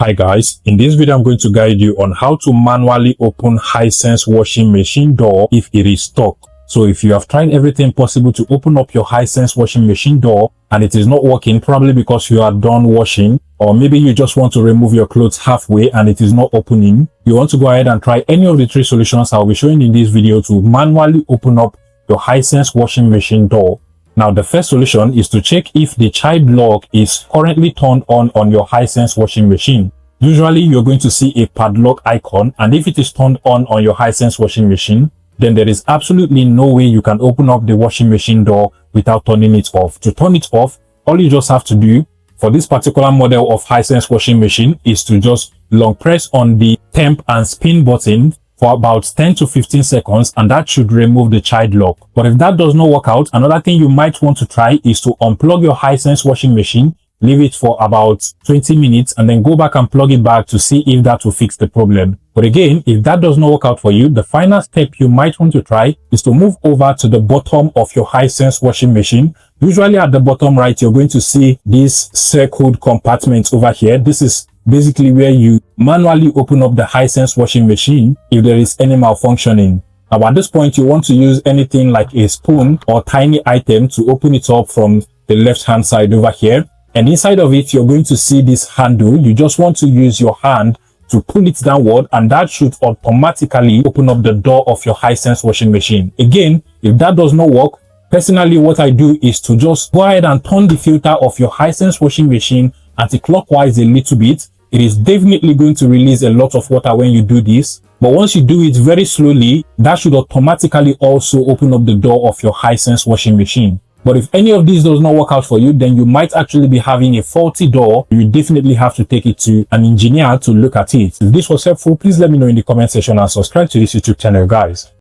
Hi guys, in this video I'm going to guide you on how to manually open Hisense washing machine door if it is stuck. So if you have tried everything possible to open up your Hisense washing machine door and it is not working, probably because you are done washing, or maybe you just want to remove your clothes halfway and it is not opening, you want to go ahead and try any of the three solutions I'll be showing in this video to manually open up your Hisense washing machine door. Now, the first solution is to check if the child lock is currently turned on your Hisense washing machine. Usually, you're going to see a padlock icon, and if it is turned on your Hisense washing machine, then there is absolutely no way you can open up the washing machine door without turning it off. To turn it off, all you just have to do for this particular model of Hisense washing machine is to just long press on the temp and spin button for about 10 to 15 seconds, and that should remove the child lock. But if that does not work out, another thing you might want to try is to unplug your Hisense washing machine, leave it for about 20 minutes, and then go back and plug it back to see if that will fix the problem. But again, if that does not work out for you, the final step you might want to try is to move over to the bottom of your Hisense washing machine. Usually at the bottom right, you're going to see this circled compartment over here. This is basically where you manually open up the Hisense washing machine if there is any malfunctioning. Now at this point, you want to use anything like a spoon or tiny item to open it up from the left hand side over here. And inside of it, you're going to see this handle. You just want to use your hand to pull it downward, and that should automatically open up the door of your Hisense washing machine. Again, if that does not work, personally what I do is to just go ahead and turn the filter of your Hisense washing machine anti-clockwise a little bit. It is definitely going to release a lot of water when you do this. But once you do it very slowly, that should automatically also open up the door of your Hisense washing machine. But if any of these does not work out for you, then you might actually be having a faulty door. You definitely have to take it to an engineer to look at it. If this was helpful, please let me know in the comment section and subscribe to this YouTube channel, guys.